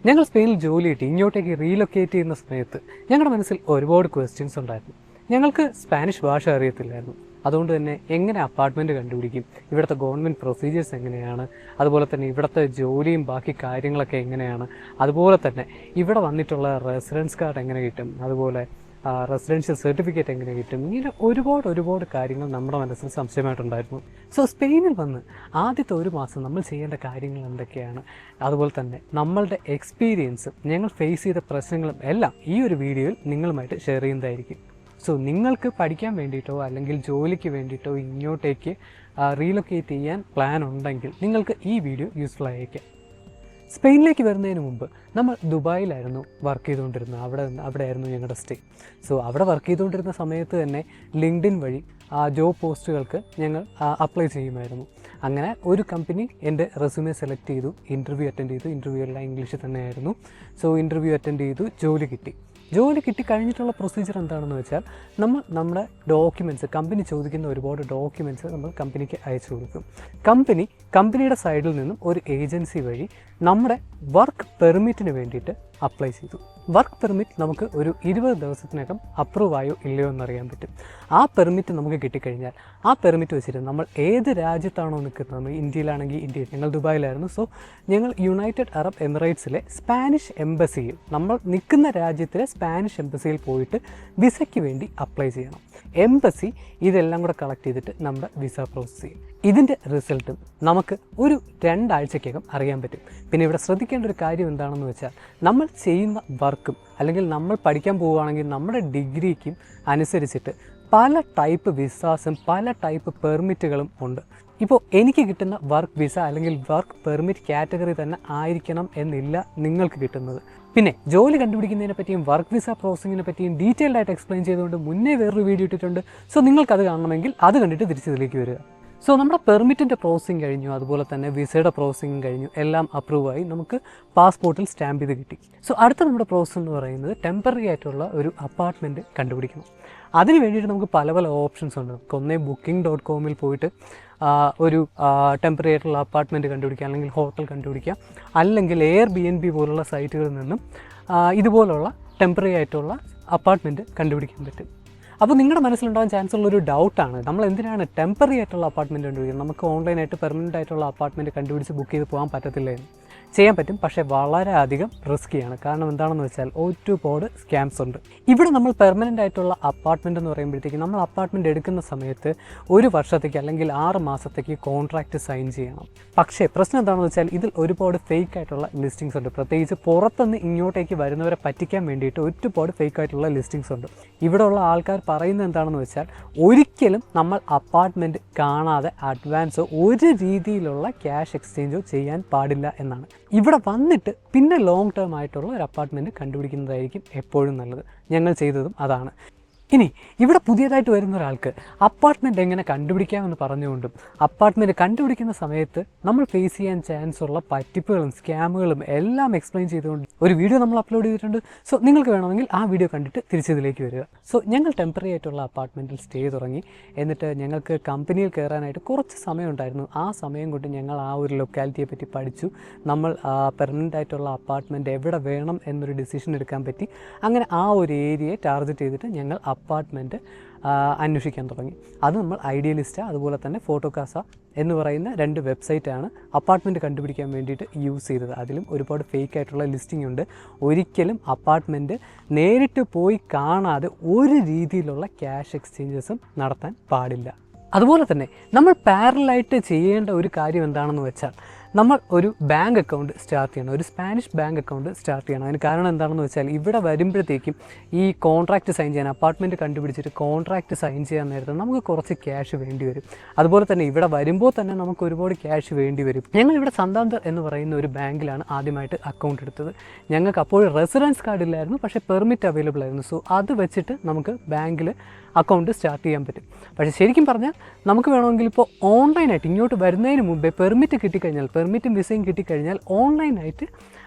ഞങ്ങൾ സ്പെയിനിൽ ജോലി കിട്ടി ഇങ്ങോട്ടേക്ക് റീലൊക്കേറ്റ് ചെയ്യുന്ന സമയത്ത് ഞങ്ങളുടെ മനസ്സിൽ ഒരുപാട് ക്വസ്റ്റ്യൻസ് ഉണ്ടായിരുന്നു. ഞങ്ങൾക്ക് സ്പാനിഷ് ഭാഷ അറിയത്തില്ലായിരുന്നു. അതുകൊണ്ട് തന്നെ എങ്ങനെ അപ്പാർട്ട്മെൻറ്റ് കണ്ടുപിടിക്കും, ഇവിടുത്തെ ഗവൺമെൻറ് പ്രൊസീജിയേഴ്സ് എങ്ങനെയാണ്, അതുപോലെ തന്നെ ഇവിടുത്തെ ജോലിയും ബാക്കി കാര്യങ്ങളൊക്കെ എങ്ങനെയാണ്, അതുപോലെ തന്നെ ഇവിടെ വന്നിട്ടുള്ള റെസിഡൻസ് കാർഡ് എങ്ങനെ കിട്ടും, അതുപോലെ റെസിഡൻഷ്യൽ സർട്ടിഫിക്കറ്റ് എങ്ങനെ കിട്ടും, ഇങ്ങനെ ഒരുപാട് കാര്യങ്ങൾ നമ്മുടെ മനസ്സിൽ സംശയമായിട്ടുണ്ടായിരുന്നു. സോ സ്പെയിനിൽ വന്ന് ആദ്യത്തെ ഒരു മാസം നമ്മൾ ചെയ്യേണ്ട കാര്യങ്ങൾ എന്തൊക്കെയാണ്, അതുപോലെ തന്നെ നമ്മളുടെ എക്സ്പീരിയൻസും ഞങ്ങൾ ഫേസ് ചെയ്ത പ്രശ്നങ്ങളും എല്ലാം ഈ ഒരു വീഡിയോയിൽ നിങ്ങളുമായിട്ട് ഷെയർ ചെയ്യുന്നതായിരിക്കും. സോ നിങ്ങൾക്ക് പഠിക്കാൻ വേണ്ടിയിട്ടോ അല്ലെങ്കിൽ ജോലിക്ക് വേണ്ടിയിട്ടോ ഇങ്ങോട്ടേക്ക് റീലൊക്കേറ്റ് ചെയ്യാൻ പ്ലാൻ ഉണ്ടെങ്കിൽ നിങ്ങൾക്ക് ഈ വീഡിയോ യൂസ്ഫുൾ ആയിരിക്കാം. സ്പെയിനിലേക്ക് വരുന്നതിന് മുമ്പ് നമ്മൾ ദുബായിലായിരുന്നു വർക്ക് ചെയ്തുകൊണ്ടിരുന്നത്. അവിടെയായിരുന്നു ഞങ്ങളുടെ സ്റ്റേ. സോ അവിടെ വർക്ക് ചെയ്തുകൊണ്ടിരുന്ന സമയത്ത് തന്നെ ലിങ്ക്ഡിൻ വഴി ജോബ് പോസ്റ്റുകൾക്ക് ഞങ്ങൾ അപ്ലൈ ചെയ്യുമായിരുന്നു. അങ്ങനെ ഒരു കമ്പനി എൻ്റെ റെസ്യൂമെ സെലക്ട് ചെയ്തു, ഇൻ്റർവ്യൂ അറ്റൻഡ് ചെയ്തു. ഇൻ്റർവ്യൂ എല്ലാം ഇംഗ്ലീഷിൽ തന്നെയായിരുന്നു. സോ ഇൻ്റർവ്യൂ അറ്റൻഡ് ചെയ്തു, ജോലി കിട്ടി കഴിഞ്ഞിട്ടുള്ള പ്രൊസീജിയർ എന്താണെന്ന് വെച്ചാൽ നമ്മുടെ ഡോക്യുമെൻറ്റ്സ്, കമ്പനി ചോദിക്കുന്ന ഒരുപാട് ഡോക്യുമെൻറ്റ്സ് നമ്മൾ കമ്പനിക്ക് അയച്ചു കൊടുക്കും. കമ്പനിയുടെ സൈഡിൽ നിന്നും ഒരു ഏജൻസി വഴി നമ്മുടെ വർക്ക് പെർമിറ്റിന് വേണ്ടിയിട്ട് അപ്ലൈ ചെയ്തു. വർക്ക് പെർമിറ്റ് നമുക്ക് ഒരു 20 ദിവസത്തിനകം അപ്രൂവ് ആയോ ഇല്ലയോ എന്നറിയാൻ പറ്റും. ആ പെർമിറ്റ് നമുക്ക് കിട്ടിക്കഴിഞ്ഞാൽ ആ പെർമിറ്റ് വെച്ചിട്ട് നമ്മൾ ഏത് രാജ്യത്താണോ നിൽക്കുന്നത്, നമ്മൾ ഇന്ത്യയിലാണെങ്കിൽ ഇന്ത്യയിൽ, ഞങ്ങൾ ദുബായിലായിരുന്നു. സോ ഞങ്ങൾ യുണൈറ്റഡ് അറബ് എമിറേറ്റ്സിലെ സ്പാനിഷ് എംബസിയിൽ, നമ്മൾ നിൽക്കുന്ന രാജ്യത്തിലെ സ്പാനിഷ് എംബസിയിൽ പോയിട്ട് വിസയ്ക്ക് വേണ്ടി അപ്ലൈ ചെയ്യണം. എംബസി ഇതെല്ലാം കൂടെ കളക്ട് ചെയ്തിട്ട് നമ്മുടെ വിസ പ്രോസസ് ചെയ്യും. ഇതിൻ്റെ റിസൾട്ടും നമുക്ക് ഒരു 2 ആഴ്ചക്കകം അറിയാൻ പറ്റും. പിന്നെ ഇവിടെ ശ്രദ്ധിക്കേണ്ട ഒരു കാര്യം എന്താണെന്ന് വെച്ചാൽ നമ്മൾ ചെയ്യുന്ന വർക്കും അല്ലെങ്കിൽ നമ്മൾ പഠിക്കാൻ പോവുകയാണെങ്കിൽ നമ്മുടെ ഡിഗ്രിക്കും അനുസരിച്ചിട്ട് പല ടൈപ്പ് വിസാസും പല ടൈപ്പ് പെർമിറ്റുകളും ഉണ്ട്. ഇപ്പോൾ എനിക്ക് കിട്ടുന്ന വർക്ക് വിസ അല്ലെങ്കിൽ വർക്ക് പെർമിറ്റ് കാറ്റഗറി തന്നെ ആയിരിക്കണം എന്നില്ല നിങ്ങൾക്ക് കിട്ടുന്നത്. പിന്നെ ജോലി കണ്ടുപിടിക്കുന്നതിനെ പറ്റിയും വർക്ക് വിസ പ്രോസസ്സിങ്ങിനെ പറ്റിയും ഡീറ്റെയിൽഡ് ആയിട്ട് എക്സ്പ്ലെയിൻ ചെയ്തുകൊണ്ട് മുന്നേ വേറൊരു വീഡിയോ ഇട്ടിട്ടുണ്ട്. സോ നിങ്ങൾക്കത് കാണണമെങ്കിൽ അത് കണ്ടിട്ട് തിരിച്ചതിലേക്ക് വരിക. സോ നമ്മുടെ പെർമിറ്റിൻ്റെ പ്രോസസ്സിങ് കഴിഞ്ഞു, അതുപോലെ തന്നെ വിസയുടെ പ്രോസസ്സിങ് കഴിഞ്ഞു, എല്ലാം അപ്രൂവായി, നമുക്ക് പാസ്പോർട്ടിൽ സ്റ്റാമ്പ് ചെയ്ത് കിട്ടി. സോ അടുത്ത നമ്മുടെ പ്രോസസ്സ് എന്ന് പറയുന്നത് ടെമ്പററി ആയിട്ടുള്ള ഒരു അപ്പാർട്ട്മെൻറ്റ് കണ്ടുപിടിക്കണം. അതിന് വേണ്ടിയിട്ട് നമുക്ക് പല ഓപ്ഷൻസ് ഉണ്ട്. ഒന്നേ booking.com പോയിട്ട് ഒരു ടെമ്പററി ആയിട്ടുള്ള അപ്പാർട്ട്മെൻറ്റ് കണ്ടുപിടിക്കാം, അല്ലെങ്കിൽ ഹോട്ടൽ കണ്ടുപിടിക്കാം, അല്ലെങ്കിൽ Airbnb പോലുള്ള സൈറ്റുകളിൽ നിന്നും ഇതുപോലുള്ള ടെമ്പററി ആയിട്ടുള്ള അപ്പാർട്ട്മെൻറ്റ് കണ്ടുപിടിക്കാൻ പറ്റും. അപ്പോൾ നിങ്ങളുടെ മനസ്സിലുണ്ടാകാൻ ചാൻസ് ഉള്ളൊരു ഡൗട്ടാണ്, നമ്മൾ എന്തിനാണ് ടെമ്പററി ആയിട്ടുള്ള അപ്പാർട്ട്മെൻറ്റ് കണ്ടുപിടിക്കുന്നത്, നമുക്ക് ഓൺലൈനായിട്ട് പെർമനൻ്റ് ആയിട്ടുള്ള അപ്പാർട്ട്മെൻറ്റ് കണ്ടുപിടിച്ച് ബുക്ക് ചെയ്ത് പോകാൻ പറ്റത്തില്ല എന്ന്. ചെയ്യാൻ പറ്റും, പക്ഷേ വളരെയധികം റിസ്ക്കിയാണ്. കാരണം എന്താണെന്ന് വെച്ചാൽ ഒരുപാട് സ്കാംസ് ഉണ്ട്. ഇവിടെ നമ്മൾ പെർമനൻ്റ് ആയിട്ടുള്ള അപ്പാർട്ട്മെൻറ്റ് എന്ന് പറയുമ്പോഴത്തേക്കും നമ്മൾ അപ്പാർട്ട്മെൻറ്റ് എടുക്കുന്ന സമയത്ത് 1 വർഷത്തേക്ക് അല്ലെങ്കിൽ 6 മാസത്തേക്ക് കോൺട്രാക്റ്റ് സൈൻ ചെയ്യണം. പക്ഷേ പ്രശ്നം എന്താണെന്ന് വെച്ചാൽ ഇതിൽ ഒരുപാട് ഫേക്ക് ആയിട്ടുള്ള ലിസ്റ്റിങ്സ് ഉണ്ട്. പ്രത്യേകിച്ച് പുറത്തുനിന്ന് ഇങ്ങോട്ടേക്ക് വരുന്നവരെ പറ്റിക്കാൻ വേണ്ടിയിട്ട് ഒരുപാട് ഫേക്ക് ആയിട്ടുള്ള ലിസ്റ്റിങ്സ് ഉണ്ട്. ഇവിടെയുള്ള ആൾക്കാർ പറയുന്നത് എന്താണെന്ന് വെച്ചാൽ ഒരിക്കലും നമ്മൾ അപ്പാർട്ട്മെൻറ്റ് കാണാതെ അഡ്വാൻസോ ഒരു രീതിയിലുള്ള ക്യാഷ് എക്സ്ചേഞ്ചോ ചെയ്യാൻ പാടില്ല എന്നാണ്. ഇവിടെ വന്നിട്ട് പിന്നെ ലോങ് ടേം ആയിട്ടുള്ള ഒരു അപ്പാർട്ട്മെൻറ്റ് കണ്ടുപിടിക്കുന്നതായിരിക്കും എപ്പോഴും നല്ലത്. ഞങ്ങൾ ചെയ്തതും അതാണ്. ഇനി ഇവിടെ പുതിയതായിട്ട് വരുന്ന ഒരാൾക്ക് അപ്പാർട്ട്മെൻറ്റ് എങ്ങനെ കണ്ടുപിടിക്കാമെന്ന് പറഞ്ഞുകൊണ്ടും അപ്പാർട്ട്മെൻറ്റ് കണ്ടുപിടിക്കുന്ന സമയത്ത് നമ്മൾ ഫേസ് ചെയ്യാൻ ചാൻസ് ഉള്ള പറ്റിപ്പുകളും സ്കാമുകളും എല്ലാം എക്സ്പ്ലെയിൻ ചെയ്തുകൊണ്ട് ഒരു വീഡിയോ നമ്മൾ അപ്ലോഡ് ചെയ്തിട്ടുണ്ട്. സോ നിങ്ങൾക്ക് വേണമെങ്കിൽ ആ വീഡിയോ കണ്ടിട്ട് തിരിച്ചതിലേക്ക് വരിക. സോ ഞങ്ങൾ ടെമ്പററി ആയിട്ടുള്ള അപ്പാർട്ട്മെൻറ്റിൽ സ്റ്റേ തുടങ്ങി. എന്നിട്ട് ഞങ്ങൾക്ക് കമ്പനിയിൽ കയറാനായിട്ട് കുറച്ച് സമയം ഉണ്ടായിരുന്നു. ആ സമയം കൊണ്ട് ഞങ്ങൾ ആ ഒരു ലൊക്കാലിറ്റിയെ പറ്റി പഠിച്ചു. നമ്മൾ പെർമനൻ്റ് ആയിട്ടുള്ള അപ്പാർട്ട്മെൻറ്റ് എവിടെ വേണം എന്നൊരു ഡിസിഷൻ എടുക്കാൻ പറ്റി. അങ്ങനെ ആ ഒരു ഏരിയയെ ടാർഗറ്റ് ചെയ്തിട്ട് ഞങ്ങൾ അപ്പാർട്ട്മെൻറ്റ് അന്വേഷിക്കാൻ തുടങ്ങി. അത് നമ്മൾ ഐഡിയലിസ്റ്റ അതുപോലെ തന്നെ ഫോട്ടോകാസ എന്ന് പറയുന്ന 2 വെബ്സൈറ്റാണ് അപ്പാർട്ട്മെൻറ്റ് കണ്ടുപിടിക്കാൻ വേണ്ടിയിട്ട് യൂസ് ചെയ്തത്. അതിലും ഒരുപാട് ഫേക്ക് ആയിട്ടുള്ള ലിസ്റ്റിംഗ് ഉണ്ട്. ഒരിക്കലും അപ്പാർട്ട്മെൻറ്റ് നേരിട്ട് പോയി കാണാതെ ഒരു രീതിയിലുള്ള ക്യാഷ് എക്സ്ചേഞ്ചസും നടത്താൻ പാടില്ല. അതുപോലെ തന്നെ നമ്മൾ പാരലായിട്ട് ചെയ്യേണ്ട ഒരു കാര്യം എന്താണെന്ന് വെച്ചാൽ നമ്മൾ ഒരു ബാങ്ക് അക്കൗണ്ട് സ്റ്റാർട്ട് ചെയ്യണം, ഒരു സ്പാനിഷ് ബാങ്ക് അക്കൗണ്ട് സ്റ്റാർട്ട് ചെയ്യണം. അതിന് കാരണം എന്താണെന്ന് വെച്ചാൽ ഇവിടെ വരുമ്പോഴത്തേക്കും ഈ കോൺട്രാക്റ്റ് സൈൻ ചെയ്യാൻ, അപ്പാർട്ട്മെൻറ്റ് കണ്ടുപിടിച്ചിട്ട് കോൺട്രാക്റ്റ് സൈൻ ചെയ്യാൻ നേരത്തെ നമുക്ക് കുറച്ച് ക്യാഷ് വേണ്ടി വരും. അതുപോലെ തന്നെ ഇവിടെ വരുമ്പോൾ തന്നെ നമുക്ക് ഒരുപാട് ക്യാഷ് വേണ്ടി വരും. ഞങ്ങളിവിടെ സന്താന്തർ എന്ന് പറയുന്ന ഒരു ബാങ്കിലാണ് ആദ്യമായിട്ട് അക്കൗണ്ട് എടുത്തത്. ഞങ്ങൾക്ക് അപ്പോൾ റെസിഡൻസ് കാർഡ് ഇല്ലായിരുന്നു, പക്ഷേ പെർമിറ്റ് അവൈലബിൾ ആയിരുന്നു. സോ അത് വെച്ചിട്ട് നമുക്ക് ബാങ്കിൽ അക്കൗണ്ട് സ്റ്റാർട്ട് ചെയ്യാൻ പറ്റും. പക്ഷേ ശരിക്കും പറഞ്ഞാൽ നമുക്ക് വേണമെങ്കിൽ ഇപ്പോൾ ഓൺലൈനായിട്ട് ഇങ്ങോട്ട് വരുന്നതിന് മുമ്പേ പെർമിറ്റ് കിട്ടിക്കഴിഞ്ഞാൽ, പെർമിറ്റും വിസയും കിട്ടിക്കഴിഞ്ഞാൽ ഓൺലൈനായിട്ട്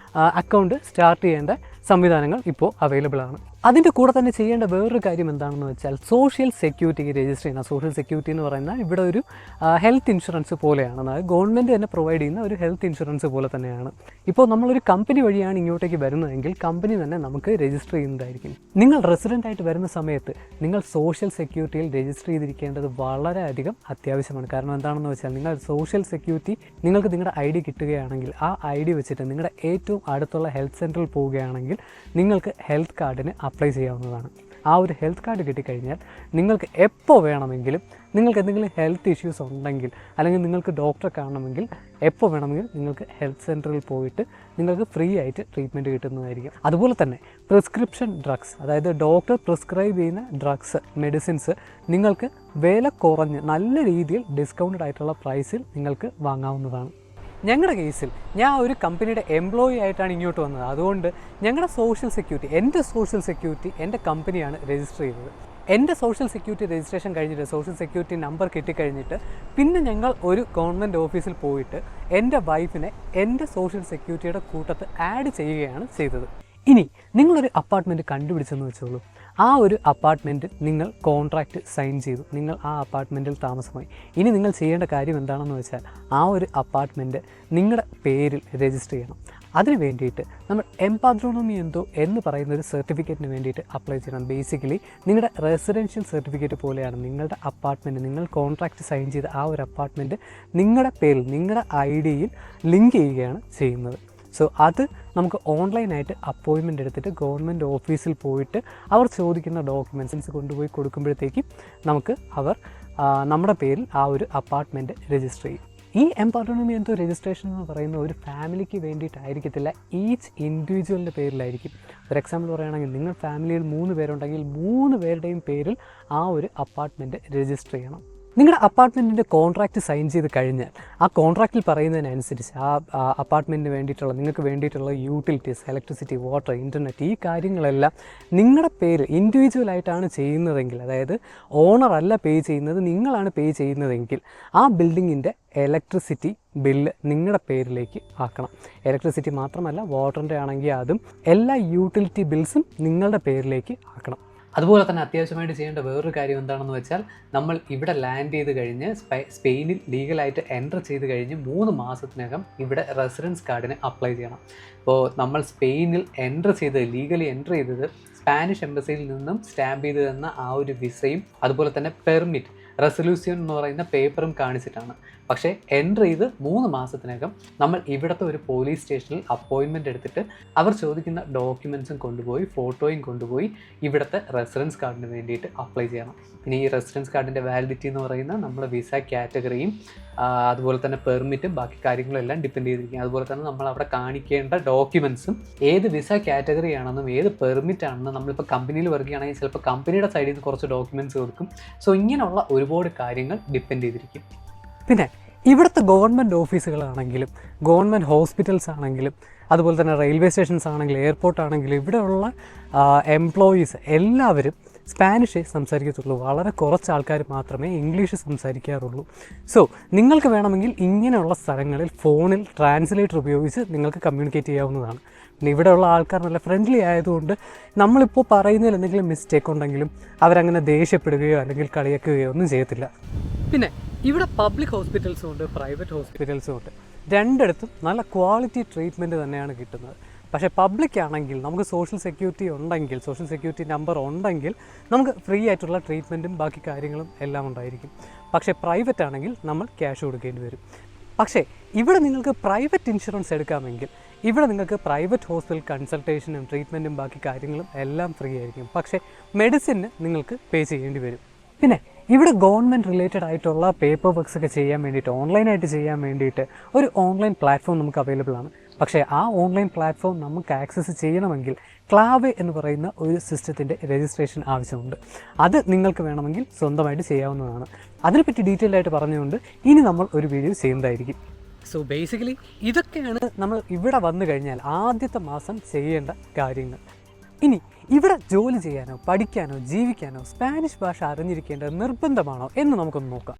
അക്കൗണ്ട് സ്റ്റാർട്ട് ചെയ്യേണ്ട സംവിധാനങ്ങൾ ഇപ്പോൾ അവൈലബിൾ ആണ്. അതിൻ്റെ കൂടെ തന്നെ ചെയ്യേണ്ട വേറൊരു കാര്യം എന്താണെന്ന് വെച്ചാൽ സോഷ്യൽ സെക്യൂരിറ്റിക്ക് രജിസ്റ്റർ ചെയ്യുന്ന സോഷ്യൽ സെക്യൂരിറ്റി എന്ന് പറയുന്നത് ഇവിടെ ഒരു ഹെൽത്ത് ഇൻഷുറൻസ് പോലെയാണ്. അതായത് ഗവൺമെൻറ് തന്നെ പ്രൊവൈഡ് ചെയ്യുന്ന ഒരു ഹെൽത്ത് ഇൻഷുറൻസ് പോലെ തന്നെയാണ്. ഇപ്പോൾ നമ്മളൊരു കമ്പനി വഴിയാണ് ഇങ്ങോട്ടേക്ക് വരുന്നതെങ്കിൽ കമ്പനി തന്നെ നമുക്ക് രജിസ്റ്റർ ചെയ്യുന്നതായിരിക്കും. നിങ്ങൾ റെസിഡൻ്റ് ആയിട്ട് വരുന്ന സമയത്ത് നിങ്ങൾ സോഷ്യൽ സെക്യൂരിറ്റിയിൽ രജിസ്റ്റർ ചെയ്തിരിക്കേണ്ടത് വളരെയധികം അത്യാവശ്യമാണ്. കാരണം എന്താണെന്ന് വെച്ചാൽ നിങ്ങൾ സോഷ്യൽ സെക്യൂരിറ്റി നിങ്ങൾക്ക് നിങ്ങളുടെ ID കിട്ടുകയാണെങ്കിൽ ആ ID വെച്ചിട്ട് നിങ്ങളുടെ ഏറ്റവും അടുത്തുള്ള ഹെൽത്ത് സെൻറ്ററിൽ പോവുകയാണെങ്കിൽ നിങ്ങൾക്ക് ഹെൽത്ത് കാർഡിന് അപ്ലൈ ചെയ്യാവുന്നതാണ്. ആ ഒരു ഹെൽത്ത് കാർഡ് കിട്ടിക്കഴിഞ്ഞാൽ നിങ്ങൾക്ക് എപ്പോൾ വേണമെങ്കിലും നിങ്ങൾക്ക് എന്തെങ്കിലും ഹെൽത്ത് ഇഷ്യൂസ് ഉണ്ടെങ്കിൽ അല്ലെങ്കിൽ നിങ്ങൾക്ക് ഡോക്ടറെ കാണണമെങ്കിൽ എപ്പോൾ വേണമെങ്കിലും നിങ്ങൾക്ക് ഹെൽത്ത് സെൻറ്ററിൽ പോയിട്ട് നിങ്ങൾക്ക് ഫ്രീ ആയിട്ട് ട്രീറ്റ്മെൻറ്റ് കിട്ടുന്നതായിരിക്കും. അതുപോലെ തന്നെ പ്രിസ്ക്രിപ്ഷൻ ഡ്രഗ്സ്, അതായത് ഡോക്ടർ പ്രിസ്ക്രൈബ് ചെയ്യുന്ന ഡ്രഗ്സ്, മെഡിസിൻസ് നിങ്ങൾക്ക് വില കുറഞ്ഞ് നല്ല രീതിയിൽ ഡിസ്കൗണ്ടഡ് ആയിട്ടുള്ള പ്രൈസിൽ നിങ്ങൾക്ക് വാങ്ങാവുന്നതാണ്. ഞങ്ങളുടെ കേസിൽ ഞാൻ ഒരു കമ്പനിയുടെ എംപ്ലോയി ആയിട്ടാണ് ഇങ്ങോട്ട് വന്നത്. അതുകൊണ്ട് ഞങ്ങളുടെ സോഷ്യൽ സെക്യൂരിറ്റി, എൻ്റെ സോഷ്യൽ സെക്യൂരിറ്റി എൻ്റെ കമ്പനിയാണ് രജിസ്റ്റർ ചെയ്തത്. എൻ്റെ സോഷ്യൽ സെക്യൂരിറ്റി രജിസ്ട്രേഷൻ കഴിഞ്ഞിട്ട് സോഷ്യൽ സെക്യൂരിറ്റി നമ്പർ കിട്ടിക്കഴിഞ്ഞിട്ട് പിന്നെ ഞങ്ങൾ ഒരു ഗവൺമെൻറ് ഓഫീസിൽ പോയിട്ട് എൻ്റെ വൈഫിനെ എൻ്റെ സോഷ്യൽ സെക്യൂരിറ്റിയുടെ കൂട്ടത്ത് ആഡ് ചെയ്യുകയാണ് ചെയ്തത്. ഇനി നിങ്ങളൊരു അപ്പാർട്ട്മെൻറ്റ് കണ്ടുപിടിച്ചെന്ന് വെച്ചോളൂ. ആ ഒരു അപ്പാർട്ട്മെൻറ്റ് നിങ്ങൾ കോൺട്രാക്റ്റ് സൈൻ ചെയ്തു, നിങ്ങൾ ആ അപ്പാർട്ട്മെൻറ്റിൽ താമസമായി. ഇനി നിങ്ങൾ ചെയ്യേണ്ട കാര്യം എന്താണെന്ന് വെച്ചാൽ ആ ഒരു അപ്പാർട്ട്മെൻറ്റ് നിങ്ങളുടെ പേരിൽ രജിസ്റ്റർ ചെയ്യണം. അതിന് വേണ്ടിയിട്ട് നമ്മൾ എംപാദ്രോണമിയന്തോ എന്ന് പറയുന്ന ഒരു സർട്ടിഫിക്കറ്റിന് വേണ്ടിയിട്ട് അപ്ലൈ ചെയ്യണം. ബേസിക്കലി നിങ്ങളുടെ റെസിഡൻഷ്യൽ സർട്ടിഫിക്കറ്റ് പോലെയാണ് നിങ്ങളുടെ അപ്പാർട്ട്മെൻറ്റ്, നിങ്ങൾ കോൺട്രാക്റ്റ് സൈൻ ചെയ്ത ആ ഒരു അപ്പാർട്ട്മെൻറ്റ് നിങ്ങളുടെ പേരിൽ നിങ്ങളുടെ ID-യിൽ ലിങ്ക് ചെയ്യുകയാണ് ചെയ്യുന്നത്. സോ അത് നമുക്ക് ഓൺലൈനായിട്ട് അപ്പോയിൻമെൻ്റ് എടുത്തിട്ട് ഗവൺമെൻറ് ഓഫീസിൽ പോയിട്ട് അവർ ചോദിക്കുന്ന ഡോക്യുമെൻറ്റ്സ് കൊണ്ടുപോയി കൊടുക്കുമ്പോഴത്തേക്കും നമുക്ക് അവർ നമ്മുടെ പേരിൽ ആ ഒരു അപ്പാർട്ട്മെൻറ്റ് രജിസ്റ്റർ ചെയ്യും. ഈ എംപാർട്ട്മെൻറ്റ് രജിസ്ട്രേഷൻ എന്ന് പറയുന്ന ഒരു ഫാമിലിക്ക് വേണ്ടിയിട്ടായിരിക്കത്തില്ല, ഈച്ച് ഇൻഡിവിജ്വലിൻ്റെ പേരിലായിരിക്കും. ഒരു എക്സാമ്പിൾ പറയുകയാണെങ്കിൽ നിങ്ങൾ ഫാമിലിയിൽ 3 പേരുണ്ടെങ്കിൽ 3 പേരുടെയും പേരിൽ ആ ഒരു അപ്പാർട്ട്മെൻറ്റ് രജിസ്റ്റർ ചെയ്യണം. നിങ്ങളുടെ അപ്പാർട്ട്മെൻറ്റിൻ്റെ കോൺട്രാക്റ്റ് സൈൻ ചെയ്ത് കഴിഞ്ഞാൽ ആ കോൺട്രാക്റ്റിൽ പറയുന്നതിനനുസരിച്ച് ആ അപ്പാർട്ട്മെൻറ്റിന് വേണ്ടിയിട്ടുള്ള നിങ്ങൾക്ക് വേണ്ടിയിട്ടുള്ള യൂട്ടിലിറ്റീസ്, ഇലക്ട്രിസിറ്റി, വാട്ടർ, ഇൻ്റർനെറ്റ്, ഈ കാര്യങ്ങളെല്ലാം നിങ്ങളുടെ പേര് ഇൻഡിവിജ്വലായിട്ടാണ് ചെയ്യുന്നതെങ്കിൽ, അതായത് ഓണർ അല്ല പേ ചെയ്യുന്നത്, നിങ്ങളാണ് പേ ചെയ്യുന്നതെങ്കിൽ ആ ബിൽഡിങ്ങിൻ്റെ ഇലക്ട്രിസിറ്റി ബില്ല് നിങ്ങളുടെ പേരിലേക്ക് ആക്കണം. ഇലക്ട്രിസിറ്റി മാത്രമല്ല, വാട്ടറിൻ്റെ ആണെങ്കിൽ അതും, എല്ലാ യൂട്ടിലിറ്റി ബിൽസും നിങ്ങളുടെ പേരിലേക്ക് ആക്കണം. അതുപോലെ തന്നെ അത്യാവശ്യമായിട്ട് ചെയ്യേണ്ട വേറൊരു കാര്യം എന്താണെന്ന് വെച്ചാൽ നമ്മൾ ഇവിടെ ലാൻഡ് ചെയ്ത് കഴിഞ്ഞ് സ്പെയിനിൽ ലീഗലായിട്ട് എൻ്റർ ചെയ്ത് കഴിഞ്ഞ് 3 മാസത്തിനകം ഇവിടെ റെസിഡൻസ് കാർഡിന് അപ്ലൈ ചെയ്യണം. അപ്പോൾ നമ്മൾ സ്പെയിനിൽ ലീഗലി എൻ്റർ ചെയ്തത് സ്പാനിഷ് എംബസിയിൽ നിന്നും സ്റ്റാമ്പ് ചെയ്ത് തന്ന ആ ഒരു വിസയും അതുപോലെ തന്നെ പെർമിറ്റ്, റെസൊല്യൂഷൻ എന്ന് പറയുന്ന പേപ്പറും കാണിച്ചിട്ടാണ്. പക്ഷേ എൻ്റർ ചെയ്ത് 3 മാസത്തിനകം നമ്മൾ ഇവിടുത്തെ ഒരു പോലീസ് സ്റ്റേഷനിൽ അപ്പോയിൻമെൻറ്റ് എടുത്തിട്ട് അവർ ചോദിക്കുന്ന ഡോക്യുമെൻറ്റ്സും കൊണ്ടുപോയി ഫോട്ടോയും കൊണ്ടുപോയി ഇവിടുത്തെ റെസിഡൻസ് കാർഡിന് വേണ്ടിയിട്ട് അപ്ലൈ ചെയ്യണം. പിന്നെ ഈ റെസിഡൻസ് കാർഡിൻ്റെ വാലിഡിറ്റി എന്ന് പറയുന്നത് നമ്മുടെ വിസ കാറ്റഗറിയും അതുപോലെ തന്നെ പെർമിറ്റും ബാക്കി കാര്യങ്ങളും എല്ലാം ഡിപ്പെൻഡ് ചെയ്തിരിക്കും. അതുപോലെ തന്നെ നമ്മൾ അവിടെ കാണിക്കേണ്ട ഡോക്യുമെൻറ്റ്സും ഏത് വിസ കാറ്റഗറി ആണെന്നും ഏത് പെർമിറ്റ് ആണെന്നും, നമ്മളിപ്പോൾ കമ്പനിയിൽ വർക്ക് ചെയ്യുകയാണെങ്കിൽ ചിലപ്പോൾ കമ്പനിയുടെ സൈഡിൽ നിന്ന് കുറച്ച് ഡോക്യുമെൻറ്റ്സ് കൊടുക്കും. സോ ഇങ്ങനെയുള്ള ഒരുപാട് കാര്യങ്ങൾ ഡിപ്പെൻഡ് ചെയ്തിരിക്കും. പിന്നെ ഇവിടുത്തെ ഗവൺമെൻറ് ഓഫീസുകളാണെങ്കിലും ഗവൺമെൻറ് ഹോസ്പിറ്റൽസ് ആണെങ്കിലും അതുപോലെ തന്നെ റെയിൽവേ സ്റ്റേഷൻസ് ആണെങ്കിലും എയർപോർട്ട് ആണെങ്കിലും ഇവിടെയുള്ള എംപ്ലോയീസ് എല്ലാവരും സ്പാനിഷേ സംസാരിക്കത്തുള്ളൂ. വളരെ കുറച്ച് ആൾക്കാർ മാത്രമേ ഇംഗ്ലീഷ് സംസാരിക്കാറുള്ളൂ. സോ നിങ്ങൾക്ക് വേണമെങ്കിൽ ഇങ്ങനെയുള്ള സ്ഥലങ്ങളിൽ ഫോണിൽ ട്രാൻസ്ലേറ്റർ ഉപയോഗിച്ച് നിങ്ങൾക്ക് കമ്മ്യൂണിക്കേറ്റ് ചെയ്യാവുന്നതാണ്. പിന്നെ ഇവിടെയുള്ള ആൾക്കാർ നല്ല ഫ്രണ്ട്ലി ആയതുകൊണ്ട് നമ്മളിപ്പോൾ പറയുന്നതിൽ എന്തെങ്കിലും മിസ്റ്റേക്ക് ഉണ്ടെങ്കിലും അവരങ്ങനെ ദേഷ്യപ്പെടുകയോ അല്ലെങ്കിൽ കളിയാക്കുകയോ ഒന്നും ചെയ്യത്തില്ല. പിന്നെ ഇവിടെ പബ്ലിക് ഹോസ്പിറ്റൽസും ഉണ്ട്, പ്രൈവറ്റ് ഹോസ്പിറ്റൽസും ഉണ്ട്. രണ്ടിടത്തും നല്ല ക്വാളിറ്റി ട്രീറ്റ്മെൻറ്റ് തന്നെയാണ് കിട്ടുന്നത്. പക്ഷേ പബ്ലിക് ആണെങ്കിൽ നമുക്ക് സോഷ്യൽ സെക്യൂരിറ്റി നമ്പർ ഉണ്ടെങ്കിൽ നമുക്ക് ഫ്രീ ആയിട്ടുള്ള ട്രീറ്റ്മെൻറ്റും ബാക്കി കാര്യങ്ങളും എല്ലാം ഉണ്ടായിരിക്കും. പക്ഷേ പ്രൈവറ്റ് ആണെങ്കിൽ നമ്മൾ ക്യാഷ് കൊടുക്കേണ്ടി വരും. പക്ഷേ ഇവിടെ നിങ്ങൾക്ക് പ്രൈവറ്റ് ഇൻഷുറൻസ് എടുക്കാമെങ്കിൽ ഇവിടെ നിങ്ങൾക്ക് പ്രൈവറ്റ് ഹോസ്പിറ്റൽ കൺസൾട്ടേഷനും ട്രീറ്റ്മെൻറ്റും ബാക്കി കാര്യങ്ങളും എല്ലാം ഫ്രീ ആയിരിക്കും. പക്ഷേ മെഡിസിന് നിങ്ങൾക്ക് പേ ചെയ്യേണ്ടി വരും. പിന്നെ ഇവിടെ ഗവൺമെൻറ് റിലേറ്റഡ് ആയിട്ടുള്ള പേപ്പർ വർക്ക്സ് ഒക്കെ ചെയ്യാൻ വേണ്ടിയിട്ട്, ഓൺലൈനായിട്ട് ചെയ്യാൻ വേണ്ടിയിട്ട് ഒരു ഓൺലൈൻ പ്ലാറ്റ്ഫോം നമുക്ക് അവൈലബിൾ ആണ്. പക്ഷേ ആ ഓൺലൈൻ പ്ലാറ്റ്ഫോം നമുക്ക് ആക്സസ് ചെയ്യണമെങ്കിൽ ക്ലാവെ എന്ന് പറയുന്ന ഒരു സിസ്റ്റത്തിൻ്റെ രജിസ്ട്രേഷൻ ആവശ്യമുണ്ട്. അത് നിങ്ങൾക്ക് വേണമെങ്കിൽ സ്വന്തമായിട്ട് ചെയ്യാവുന്നതാണ്. അതിനെപ്പറ്റി ഡീറ്റെയിൽ ആയിട്ട് പറഞ്ഞുകൊണ്ട് ഇനി നമ്മൾ ഒരു വീഡിയോ ചെയ്യുന്നതായിരിക്കും. സോ ബേസിക്കലി ഇതൊക്കെയാണ് നമ്മൾ ഇവിടെ വന്നു കഴിഞ്ഞാൽ ആദ്യത്തെ മാസം ചെയ്യേണ്ട കാര്യങ്ങൾ. ഇനി ഇവിടെ ജോലി ചെയ്യാനോ പഠിക്കാനോ ജീവിക്കാനോ സ്പാനിഷ് ഭാഷ അറിഞ്ഞിരിക്കേണ്ടത് നിർബന്ധമാണോ എന്ന് നമുക്കൊന്ന് നോക്കാം.